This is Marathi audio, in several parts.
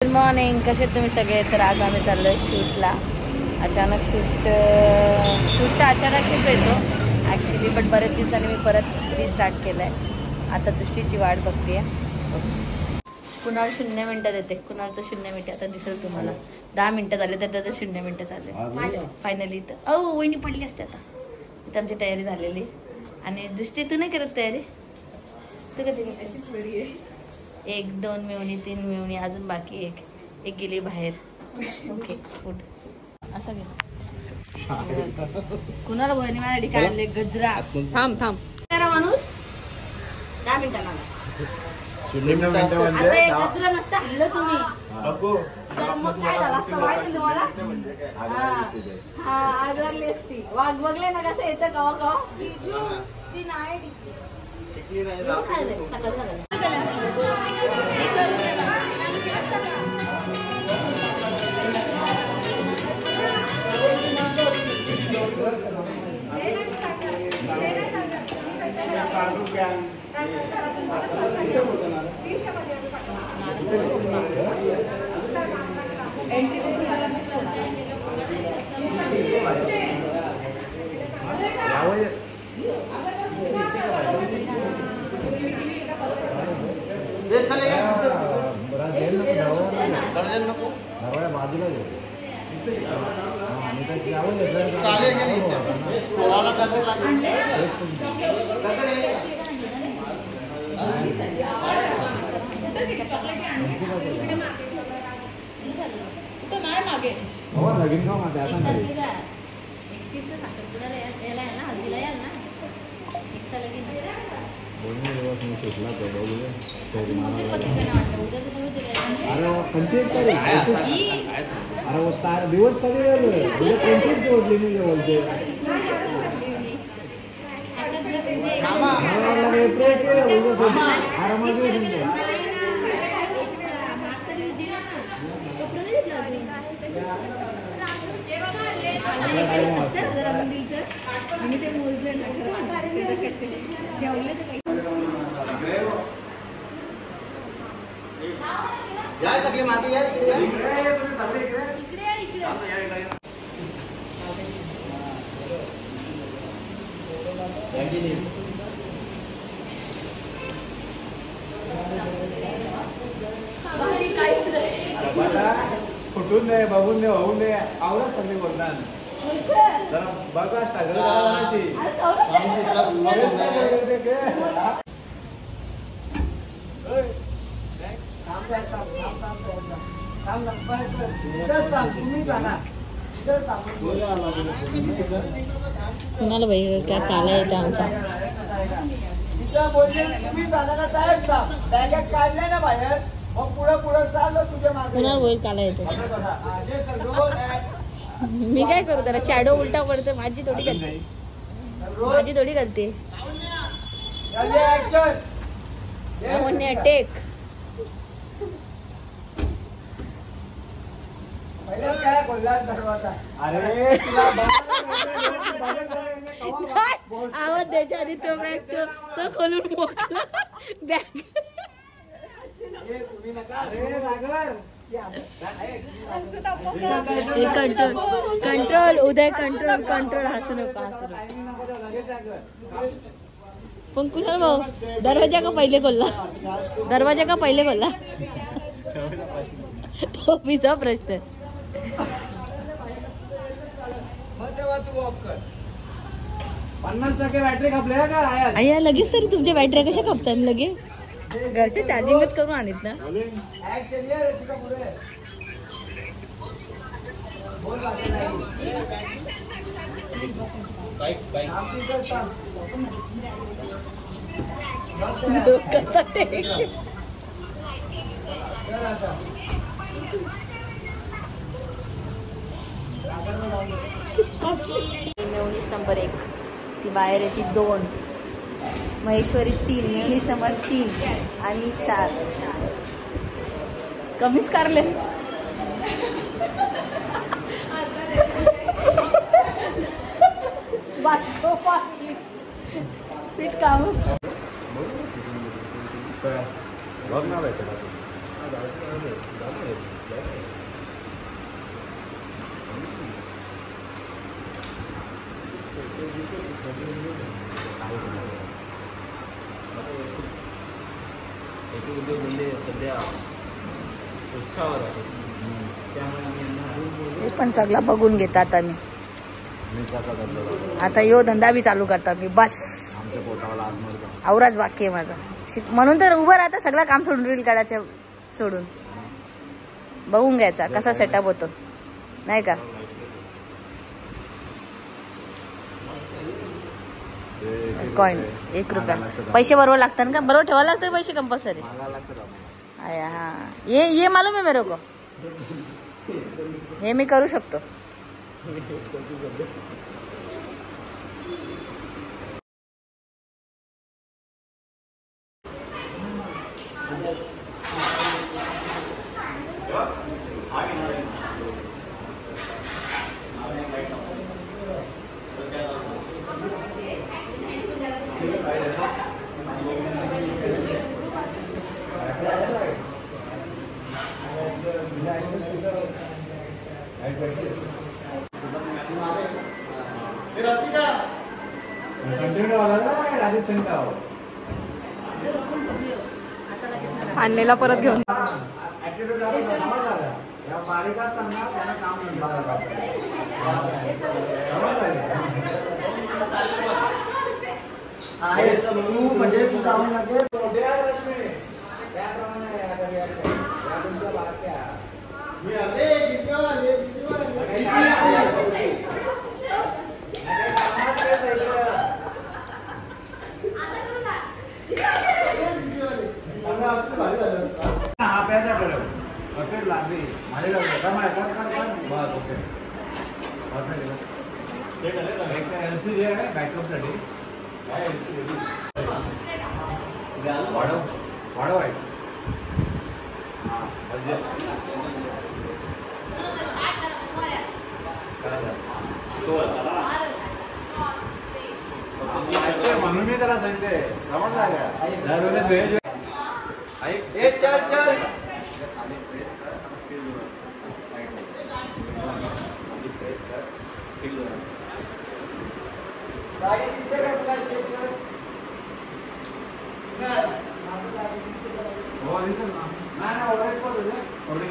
गुड मॉर्निंग, कसे तुम्ही सगळे. तर आज आम्ही चाललो शूटला. अचानक शूट तर अचानकच येतो ॲक्च्युली, बट बरेच दिवसांनी मी परत रिस्टार्ट केलं आहे. आता दृष्टीची वाट बघते. कुणाल 0 मिनटं देते. कुणालचं 0 मिनटं आता दिसेल तुम्हाला. 10 मिनटं झाले तर त्याचं 0 मिनटं झाले फायनली. तर वहिनी पडली असते. आता इथं आमची तयारी झालेली. आणि दृष्टी तू नाही करत तयारी? तू कधी अशीच बरी आहे. 1 2 मेवणी 3 मेवणी अजून बाकी एक गेली बाहेर. ओके फूड असं गेलं. कुणाला बहिणी माझ्यासाठी काढले गजरा. थांब माणूस 10 मिनिटांना आता एक गजरा नसतं हल्लं तुम्ही तर मग काय झालं असतं माहिती तुम्हाला. आग लागली असती. वाघ बघले ना कसं येतं कवा कवा. ती नाही सकाळ झालं. मागे 31 साखरपुड्याला यायला आहे ना, हल्दीला याल ना. 1चा लगीन ते मोजले या सगळे मागे या. फुटून दे, बघून दे, होऊन दे. आवडत सगळे बोलतात. जरा बघा कुणाला बाई काय काला येतं आमचा. काढले ना बाहेर मग पुढं चाललं तुझ्या मागे. कुणाला होईल काला येतो. मी काय करू त्याला. शॅडो उलटा पडतो. माझी थोडी गलती. टेक आवाज द्यायच्या आधी तो बॅग तो खोलून मोकला बॅग. कंट्रोल उदय कंट्रोल. हसू नको. पण कुणाल भाऊ दरवाजा का पहिले खोलला. तो बीचा प्रश्न. अय्या लगेच तरी तुमच्या बॅटऱ्या कशा खपतात लगे. घरचे चार्जिंगच करून आणत ना. मेवणीस नंबर 1 ती बाहेर आहे. ती 2 महेश्वरी 3 मेवणीस नंबर 3 आणि 4 कमीच कारले. पीठ कामच उद्योग म्हणजे सध्या उत्साहावर आहे. त्यामुळे आम्ही हे पण सगळं बघून घेतात आता मी. आता यो धंदा बी चालू करता मी. बस आमच्या पोटाला आवराच बाकी आहे माझा. म्हणून तर उभं राहता सगळं काम सोडून रील काढायचं सोडून बघून घ्यायचा कसा सेटअप होतो नाही का. कॉइन 1 रुपया. पैसे बरोबर लागतात का. बरोबर ठेवायला लागतं पैसे कंपल्सरी. हा ये मालूम आहे मेरे को. हे मी करू शकतो. आणलेला परत घेऊन म्हणजे LCD आहे बॅकअप साठी. वाढव आहे. म्हणून मी त्याला सांगते चल चल गाडी दिसते का तुला चेक कर. हो दिसेल ना. नाही ओळखायच पण थोडी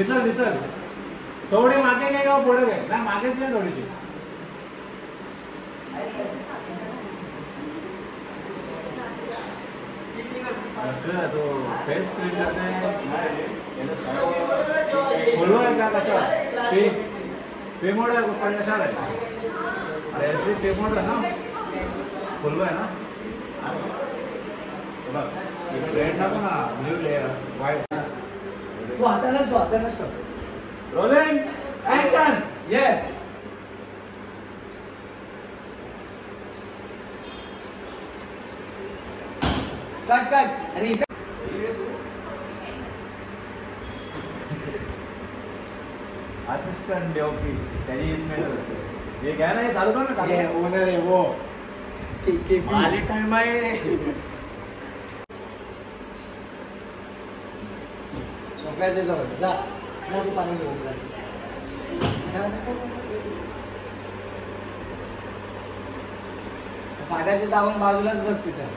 दिसल थोडी मागे नाही का पुढे घे. नाही मागेच नाही थोडीशी. तो फेस क्रीम बोलू आहे का कशा पे मोड आहे पण कशाला आहे. एलसी पे मोड आहे ना. बोलू आहे ना. रेड नको ना. Blue layer white. तू हातानच रोलिंग ऍक्शन. ये कट अरे असिस्टंट डेओपी त्याची इन्स्पेक्टर असते. हे घ्या ना. हे चालू कर ना. ये ओनर है वो मालिक है मैं. सोप्याचे जवळ जा. मोठी पाणी घेऊन जा. सागरचे जाऊन बाजूलाच बस तिथं.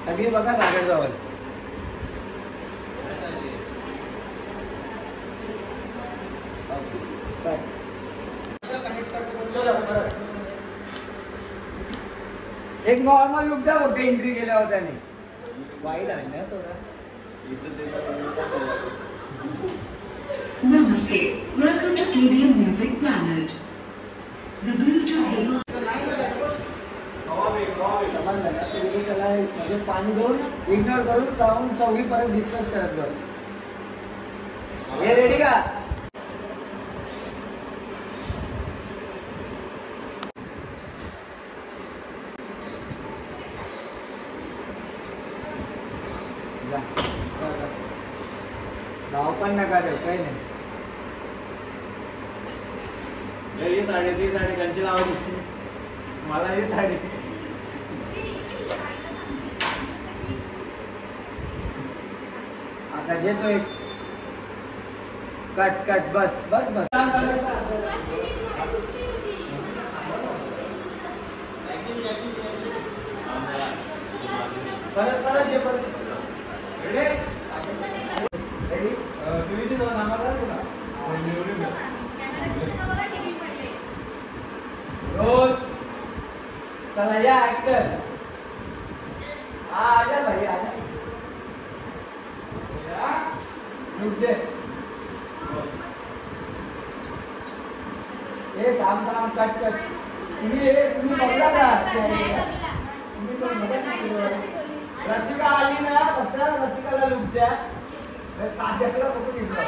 सगळी बघा सागर जवळ. एक नॉर्मल लुक द्या फक्त एंट्री केल्यावर त्याने. वाईट आहे ना थोडा. Namaste. Welcome to KDM Music Planet. The Bluetooth. समजलं का. तुम्ही त्याला म्हणजे पाणी घेऊन इग्नोर करून जाऊन चौघी परत डिस्कस करत बस. हे रेडी का. नाव पण नका देऊ काही नाही. ही साडी ती साडी कंची लावली. मला ही साडी येतो एक कट कट बस बस बस परत परत जे परत रेडी टीव्हीची दोन आम्हाला तुला रोल चला या ऍक्शन आजा भाई आजा रुक दे ए थांब थांब कट कट तुम्ही बघला का तुम्ही तो रसिका आली ना फक्त रसिकाला लुक द्या साध्याला फोटो घेतला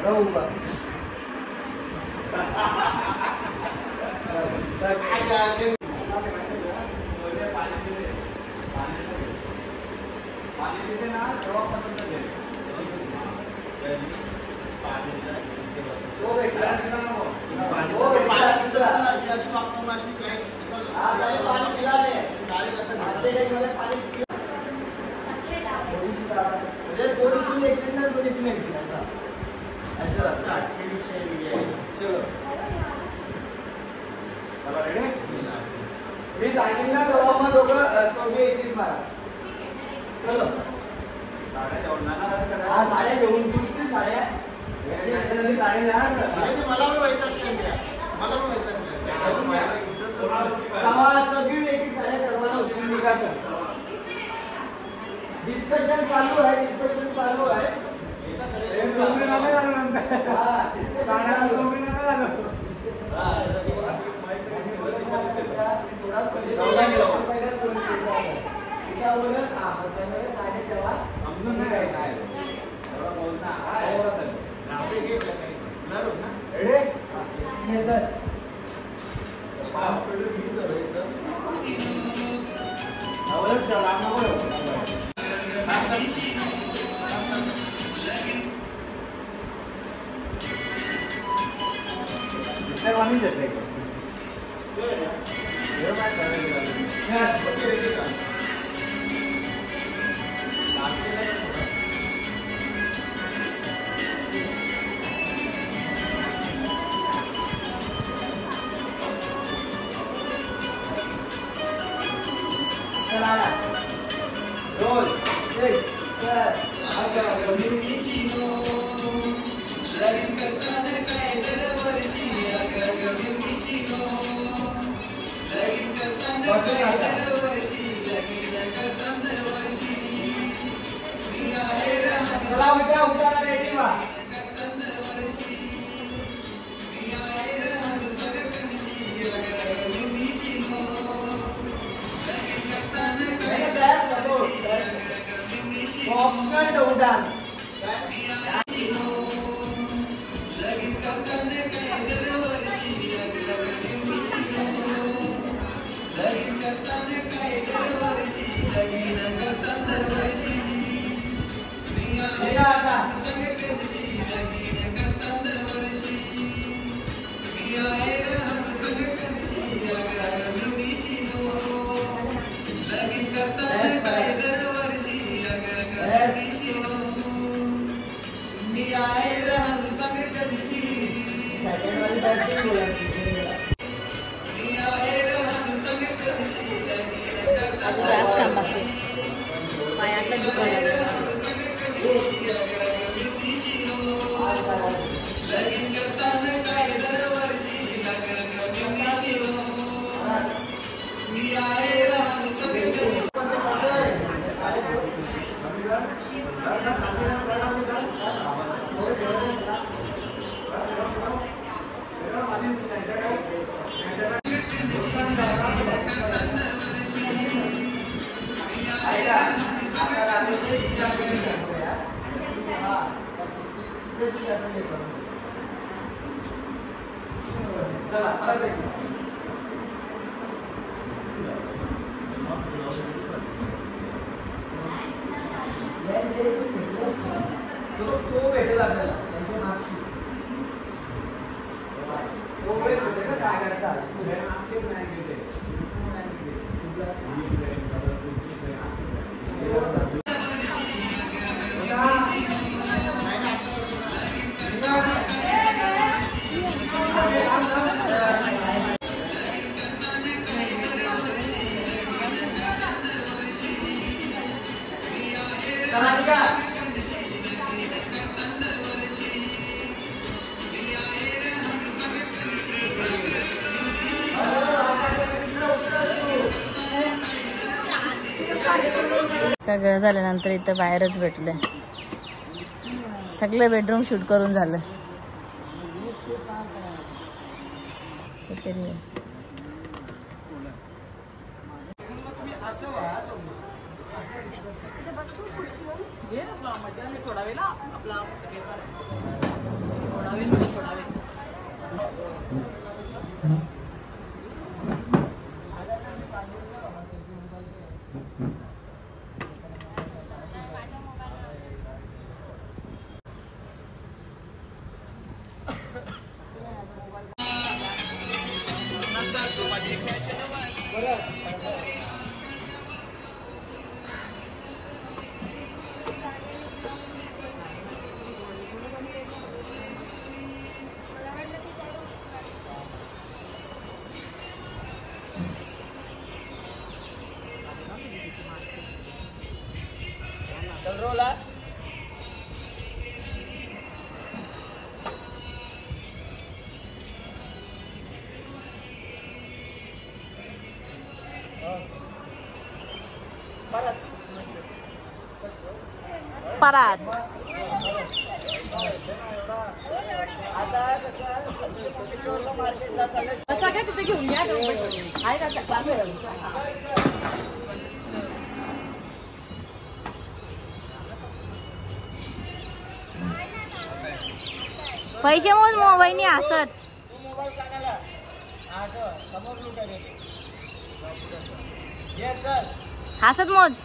रहू बा पाणी पिते ना तेव्हा पसंत घे तो भेटला मी सांगितलं ना तेव्हा मग दोघं चौघे येतील मला चलो साड्या जेवणार हा साड्या घेऊन तुझी साड्या साड्या डिस्कशन चालू आहे तो भेटेल आपल्याला त्यांच्या मागची तो भेटेल ना सागरचा सगळं झाल्यानंतर इथं बाहेरच भेटले. सगळे बेडरूम शूट करून झालं. चल रोला परत असं काय तिथे घेऊन या आहे का चालू आहे. पैसे मोज मोबाईल हसत मोबाईल कानाला समोर लुक आहे ये चल हसत मोज.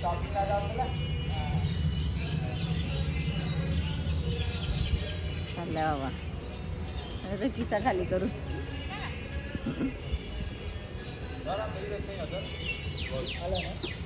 शॉपिंगला जाऊ ना चाललंय बाबा. आता किस्सा खाली करू. आला ना